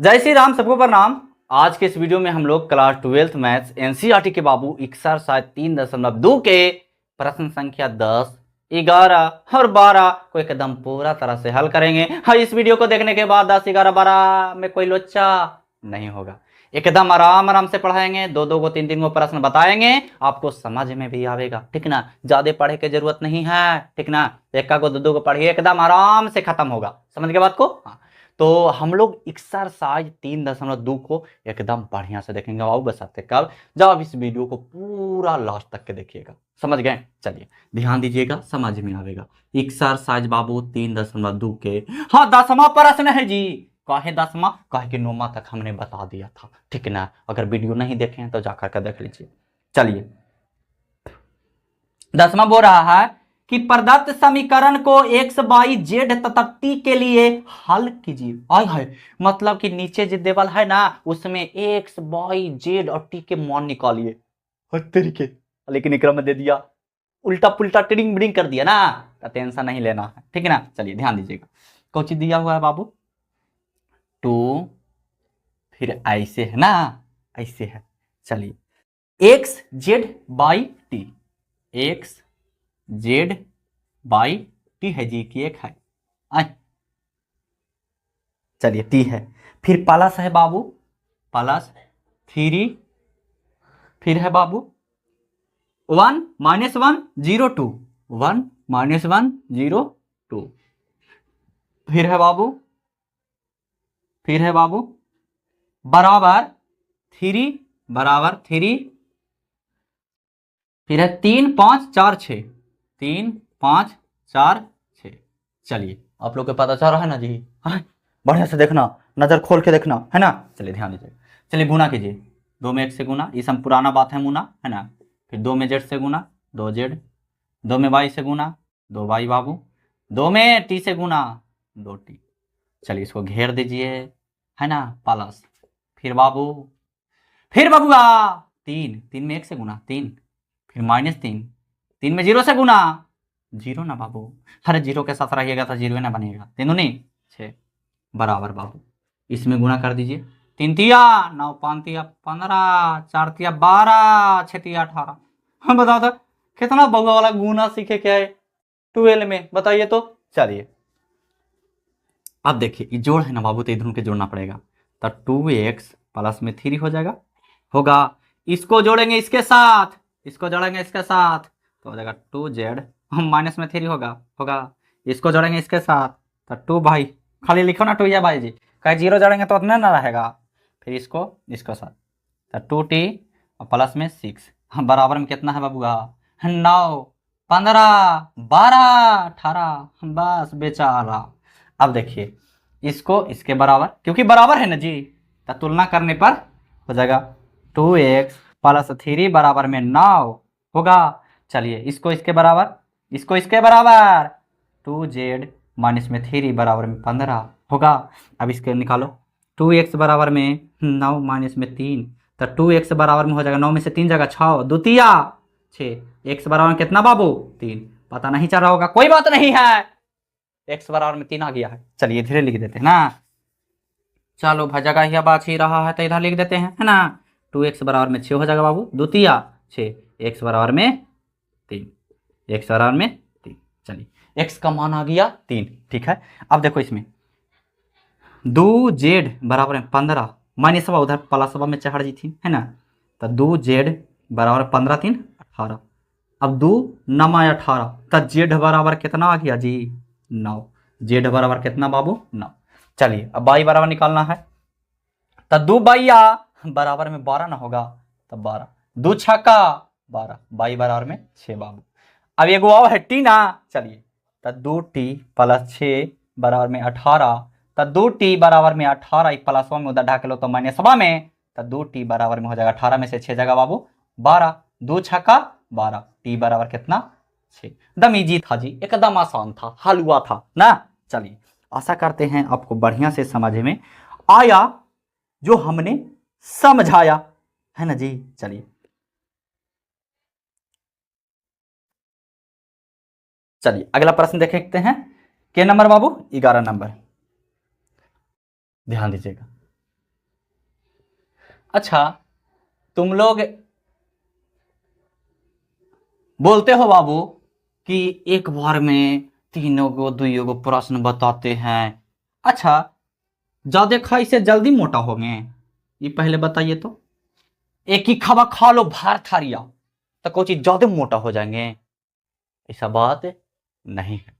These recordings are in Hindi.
जय श्री राम, सबको प्रणाम। आज के इस वीडियो में हम लोग क्लास 12th मैथ्स एनसीईआरटी के बाबू एक्सरसाइज 3.2 के प्रश्न संख्या 10, 11 और 12 को एकदम पूरा तरह से हल करेंगे। हाँ, इस वीडियो को देखने के बाद 10, 11, 12 में कोई लोचा नहीं होगा। एकदम आराम आराम से पढ़ाएंगे, दो दो को तीन तीन को प्रश्न बताएंगे, आपको समझ में भी आवेगा। ठीक ना, ज्यादा पढ़े की जरूरत नहीं है। ठीक ना, एक को दो को पढ़िए, एकदम आराम से खत्म होगा। समझ गए बात को? हाँ, तो हम लोग एक्सरसाइज 3.2 को एकदम बढ़िया से देखेंगे। आओ बसाते कब, जब आप इस वीडियो को पूरा लास्ट तक के देखिएगा। समझ गए? चलिए ध्यान दीजिएगा, समझ में आवेगा। एक्सरसाइज बाबू 3.2 के हाँ 10वां प्रश्न है जी। काहे 10वां? काहे कि 9वां तक हमने बता दिया था। ठीक ना, अगर वीडियो नहीं देखे हैं तो जाकर के देख लीजिए। चलिए 10वां बोल रहा है कि प्रदत्त समीकरण को एक्स वाई जेड तथा टी के लिए हल कीजिए। आय हाय, मतलब कि नीचे जो देवल है ना, उसमें एक्स वाई जेड और टी के मान निकालिए। तरीके लेकिन इक्रम में दे दिया, उल्टा पुल्टा टिडिंग बिडिंग कर दिया ना, तो टेंशन नहीं लेना है। ठीक है ना, चलिए ध्यान दीजिएगा। कौन चीज दिया हुआ है बाबू? 2, फिर ऐसे है ना, ऐसे है। चलिए x Z by T, x Z by T है जी की एक है। चलिए टी है, फिर प्लस है बाबू, प्लस 3, फिर है बाबू 1 -1 0 2, 1 -1 0 2, फिर है बाबू, फिर है बाबू बराबर 3 बराबर 3, फिर है 3 5 4 6, 3 5 4 6। चलिए आप लोग को पता चल रहा है ना जी? हाँ, बढ़िया से देखना, नजर खोल के देखना है ना। चलिए ध्यान दीजिए। चलिए गुना कीजिए, 2 में 1 से गुना, ये सब पुराना बात है मुना, है ना। फिर 2 में जेड से गुना, 2 जेड, 2 में वाई से गुना, 2 वाई बाबू, 2 में टी से गुना, 2 टी। चलिए इसको घेर दीजिए, है ना, प्लस, फिर बाबू, फिर बाबूआ 3, 3 में 1 से गुना 3, फिर -3, 3 में 0 से गुना, 0 ना बाबू, अरे 0 के साथ रहिएगा तो 0 ना बनेगा। 3 दूनी 6 बराबर बाबू, इसमें गुना कर दीजिए। 3 तिया 9, 5 तिया 15, 4 तिया 12, 6 तिया 18। हम बताओ तो कितना बउआ वाला गुना सीखे क्या है 12 में, बताइए तो। चलिए अब देखिए, ये जोड़ है ना बाबू, तो इधर के जोड़ना पड़ेगा। तो 2x प्लस में 3 हो जाएगा, होगा। इसको जोड़ेंगे इसके साथ, इसको जोड़ेंगे इसके साथ, तो हो जाएगा 2z, माइनस में 3 होगा, होगा। इसको जोड़ेंगे इसके साथ, तो 2 भाई, खाली लिखो ना 2 या भाई जी, कहीं 0 जोड़ेंगे तो उतना ना रहेगा। फिर इसको इसको साथ, तो 2t और प्लस में 6 बराबर में कितना है बाबूआ? 9 15 12 18, बस बेचारा। अब देखिए इसको इसके बराबर, क्योंकि बराबर है ना जी, तो तुलना करने पर हो जाएगा 2x प्लस 3 बराबर में 9 होगा। चलिए इसको इसके बराबर, इसको इसके बराबर, 2z माइनस में 3 बराबर में 15 होगा। अब इसके निकालो, 2x बराबर में 9 माइनस में 3, तो 2x बराबर में हो जाएगा 9 में से 3 जाएगा 6, द्वितीया 6, x बराबर में कितना बाबू? 3। पता नहीं चल रहा होगा, कोई बात नहीं है, x बराबर में 3 आ गया है। चलिए इधर लिख देते हैं ना, चलो भाई जगह ही बात ही रहा है तो इधर लिख देते हैं, है ना। 2x बराबर में 6 हो जाएगा बाबू, द्वितीया 6, x बराबर में 3, x बराबर में 3। चलिए x का मान आ गया 3। ठीक है, अब देखो इसमें 2z बराबर में 15 माइनस उधर प्लस में चढ़ जी थी, है ना। तो 2z बराबर 15 3 18। अब 2 9 18, तो z बराबर कितना आ गया जी? 9। z बराबर कितना बाबू? 9। चलिए अब y बराबर निकालना है, तो 2 बाइया बराबर में 12 ना होगा, तो 12, 2 छक्का 12, y बराबर में 6 बाबू। अब एगो और है टी ना, चलिए तो 2t प्लस 6 बराबर में 18, तो 2t बराबर में 18, प्लस में उधर ढाक लो तो -1 में, तो 2t बराबर में हो जाएगा 18 में से 6 जगह बाबू 12, 2 छक्का 12, t बराबर कितना? 6। एकदम इजी था जी, एकदम आसान था, हल हुआ था ना। चलिए आशा करते हैं आपको बढ़िया से समझ में आया जो हमने समझाया, है ना जी। चलिए चलिए अगला प्रश्न देखते हैं। के नंबर बाबू? 11 नंबर। ध्यान दीजिएगा, अच्छा, तुम लोग बोलते हो बाबू कि एक बार में तीनों को दुइयों को प्रश्न बताते हैं। अच्छा, ज्यादा खाई से जल्दी मोटा होंगे, ये पहले बताइए तो। एक ही खावा खा लो भार थारिया तो कोई चीज ज्यादा मोटा हो जाएंगे, ऐसा बात नहीं है।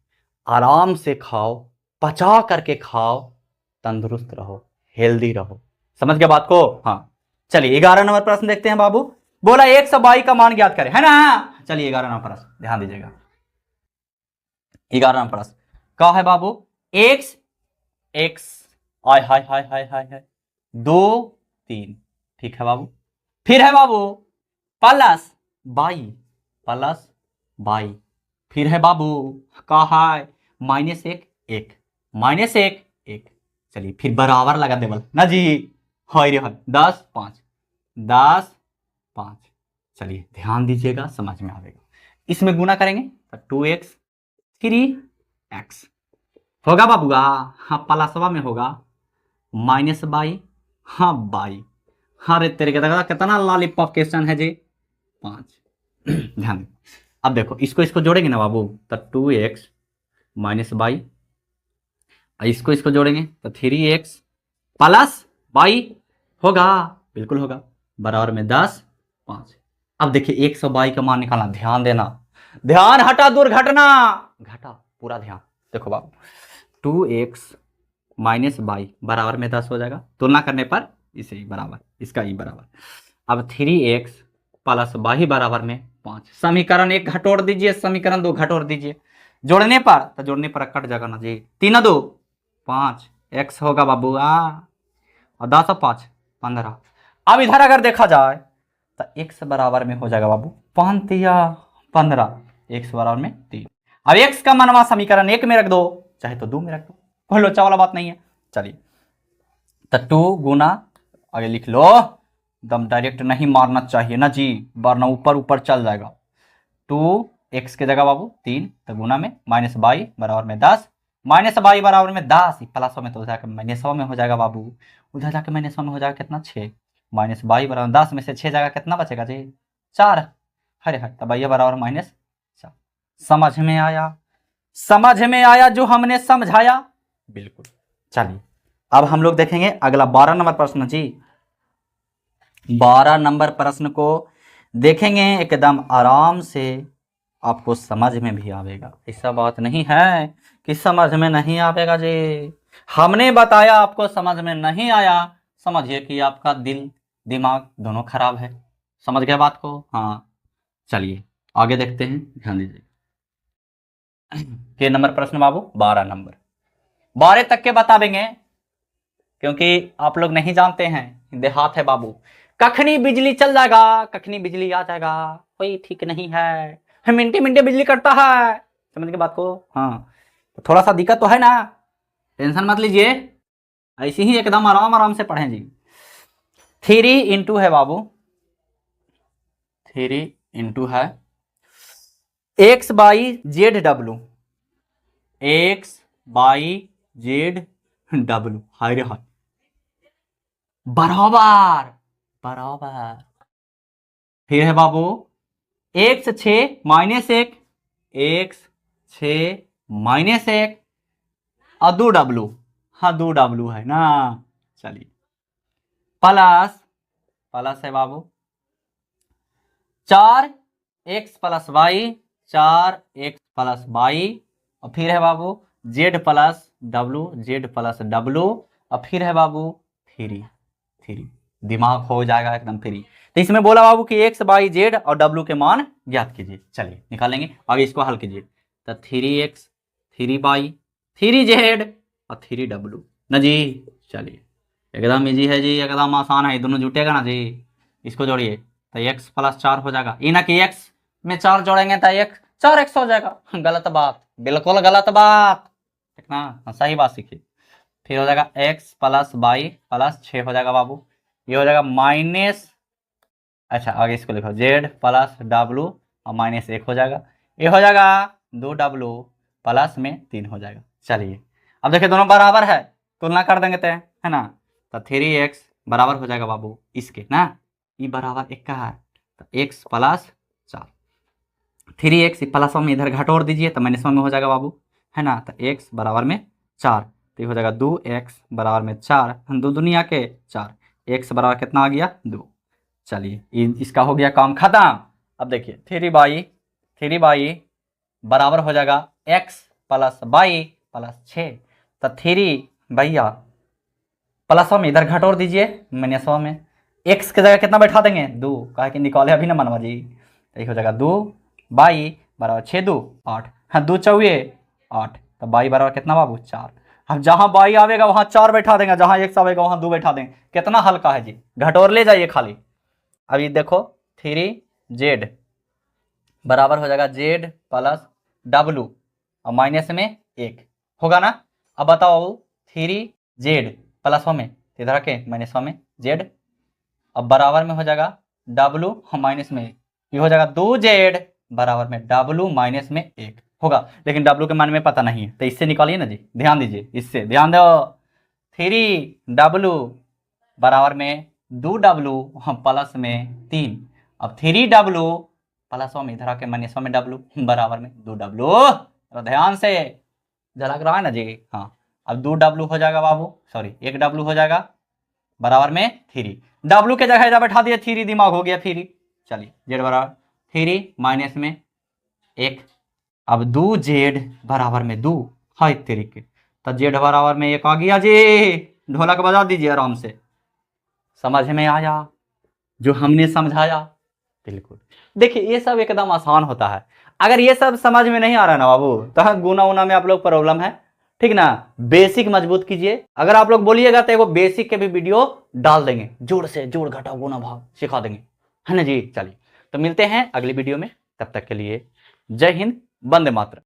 आराम से खाओ, पचा करके खाओ, तंदुरुस्त रहो, हेल्दी रहो। समझ गए बात को? हाँ। चलिए 11 नंबर प्रश्न देखते हैं बाबू। बोला 122 का मान ज्ञात करें, है ना? चलिए 11 नंबर प्रश्न ध्यान दीजिएगा। 11 नंबर प्रश्न क्या है बाबू? एक्स एक्स आय हाय हाय हाय हाय हाय 2 3, ठीक है बाबू। फिर है बाबू प्लस बाई, प्लस बाई। फिर है बाबू कहा है माइनस एक एक, माइनस एक एक। चलिए फिर बराबर लगा देवल ना जी। हाय रे हाय 10 5, 10 5। चलिए ध्यान दीजिएगा, समझ में आएगा। इसमें गुना करेंगे तो 2x 3x होगा बाबूगा। हाँ प्लसवा में होगा माइनस बाई, हाँ बाई। हाँ रे तेरे के कितना लॉलीपॉप क्वेश्चन है जी। 5। ध्यान दे। अब देखो इसको इसको जोड़ेंगे ना बाबू तो 2x माइनस बाई, इसको इसको जोड़ेंगे तो 3x प्लस बाई होगा, बिल्कुल होगा, बराबर में 10 5। अब देखिए 122 का मान निकालना, ध्यान देना, ध्यान हटा दुर्घटना घटा, पूरा ध्यान देखो बाबू। 2x माइनस बाई बराबर में 10 हो जाएगा, तुलना करने पर इसे ही बराबर, इसका ही बराबर। अब 3x प्लस बाई बराबर में 5। समीकरण 1 घटोड़ दीजिए, समीकरण 2 घटोड़ दीजिए, जोड़ने पर तो जोड़ने पर कट जाएगा ना जी। 3 2 5 x होगा बाबू और 10 और 5 15। अब इधर अगर देखा जाए तो x बराबर में हो जाएगा बाबू 5 या 15, x बराबर में 3। अब x का मनवा समीकरण 1 में रख दो, चाहे तो 2 में रख दो, कोई लोचा वाला बात नहीं है। चलिए तो 2 गुना, आगे लिख लो, एकदम डायरेक्ट नहीं मारना चाहिए ना जी, वरना ऊपर ऊपर चल जाएगा। 2x के जगह बाबू 3 तो गुना में माइनस बाई बराबर में 10, माइनस बाई बराबर में 10, प्लस में तो जाकर माइनस में हो जाएगा बाबू, उधर जाके माइनस में हो जाएगा कितना 6, माइनस बाई बराबर 10 में से 6 जाएगा कितना बचेगा जी 4। अरे हट तब ये बराबर माइनस 4। समझ में आया? समझ में आया जो हमने समझाया? बिल्कुल। चलिए अब हम लोग देखेंगे अगला 12 नंबर प्रश्न जी। 12 नंबर प्रश्न को देखेंगे एकदम आराम से, आपको समझ में भी आवेगा, ऐसा बात नहीं है कि समझ में नहीं आवेगा जी। हमने बताया आपको समझ में नहीं आया, समझिए कि आपका दिल दिमाग दोनों खराब है। समझ गए बात को? हाँ। चलिए आगे देखते हैं, ध्यान दीजिए। के नंबर प्रश्न बाबू 12 नंबर, 12 तक के बता देंगे क्योंकि आप लोग नहीं जानते हैं, देहात है बाबू। कखनी बिजली चल जाएगा, कखनी बिजली आ जाएगा, कोई ठीक नहीं है, मिनटे मिनटे बिजली कटता है। समझ के बात को? हाँ। तो थोड़ा सा दिक्कत तो है ना, टेंशन मत लीजिए, ऐसे ही एकदम आराम आराम से पढ़ें जी। 3 इंटू है बाबू, 3 इंटू है एक्स बाई जेड डब्लू, एक्स बाई जेड डब्लू, हाय रे हाय बराबर बराबर। फिर है बाबू एक्स 6 माइनस 1, एक्स 6 माइनस 1 और 2 डब्लू, हाँ 2 डब्लू है ना। चलिए प्लस, प्लस है बाबू 4 x plus y, 4 x plus y. और फिर है बाबू जेड प्लस डब्लू, जेड प्लस डब्लू। और फिर है बाबू 3 3, दिमाग हो जाएगा एकदम फ्री। तो इसमें बोला बाबू कि एक्स बाई जेड और डब्लू के मान ज्ञात कीजिए। चलिए निकालेंगे, आगे इसको हल कीजिए तो 3x 3 बाई 3 जेड और 3 डब्लू ना जी। चलिए एकदम इजी है जी, एकदम आसान है, दोनों जुटेगा ना जी। इसको जोड़िए तो x प्लस 4 हो जाएगा, ये ना कि x में 4 जोड़ेंगे तो x 4x हो जाएगा, गलत बात, बिल्कुल गलत बात, ठीक ना, सही बात सीखिए। फिर हो जाएगा x प्लस बाई प्लस 6 हो जाएगा बाबू, ये हो जाएगा माइनस, अच्छा आगे इसको लिखो z प्लस डब्लू और माइनस 1 हो जाएगा, ये हो जाएगा 2 डब्लू प्लस में 3 हो जाएगा। चलिए अब देखिए दोनों बराबर है, तुलना कर देंगे तो है ना, तो 3x बराबर हो जाएगा बाबू इसके ना, ई बराबर एक का है तो x प्लस 4, 3x प्लस में इधर घटोर दीजिए तो माइनस में हो जाएगा बाबू, है ना। तो x बराबर में 4, तो ये हो जाएगा 2x बराबर में 4, दो दुनिया के 4, x बराबर कितना आ गया 2। चलिए इसका हो गया काम खत्म। अब देखिए 3 बाई बराबर हो जाएगा x प्लस बाई प्लस 6, तो 3 भैया प्लस में इधर घटोर दीजिए माइनस में, x की जगह कितना बैठा देंगे 2, कहा कि निकाले अभी ना मनवा जी, तो ये हो जाएगा 2 बाई बराबर 6 2 8, हाँ 2 चौये 8, तो बाई बराबर कितना बाबू 4। हम जहाँ बाई आवेगा वहाँ 4 बैठा देंगे, जहाँ x आवेगा वहाँ 2 बैठा देंगे, कितना हल्का है जी, घटोर ले जाइए खाली। अभी देखो 3z बराबर हो जाएगा z प्लस w और माइनस में 1 होगा ना। अब बताओ 3z प्लस में इधर के माइनस में z, अब बराबर में हो जाएगा w माइनस में, ये हो जाएगा 2z बराबर में w माइनस में 1 होगा, लेकिन w के मान में पता नहीं है तो इससे निकालिए ना जी, ध्यान दीजिए, इससे ध्यान दो। 3w बराबर में 2w प्लस में 3, अब 3w प्लस में इधर आके माइनस में w बराबर में 2w, तो ध्यान से झलक रहा है ना जी। हाँ अब 2w हो जाएगा बाबू, सॉरी 1w हो जाएगा बराबर में 3, w के जगह इधर बैठा दिया 3, दिमाग हो गया फ्री। चलिए z बराबर 3 माइनस में 1, अब 2z बराबर में 2, हाई तरीके, तो z बराबर में 1 आ गया जी, ढोलक बजा दीजिए आराम से, समझ में आया जो हमने समझाया। बिल्कुल देखिए ये सब एकदम आसान होता है, अगर ये सब समझ में नहीं आ रहा ना बाबू तो गुना उना में आप लोग प्रॉब्लम है, ठीक ना। बेसिक मजबूत कीजिए, अगर आप लोग बोलिएगा तो वो बेसिक के भी वीडियो डाल देंगे, जोड़ से जोड़ घटाओ गुना भाग सिखा देंगे, है ना जी। चलिए तो मिलते हैं अगली वीडियो में, तब तक के लिए जय हिंद, वंदे मातरम।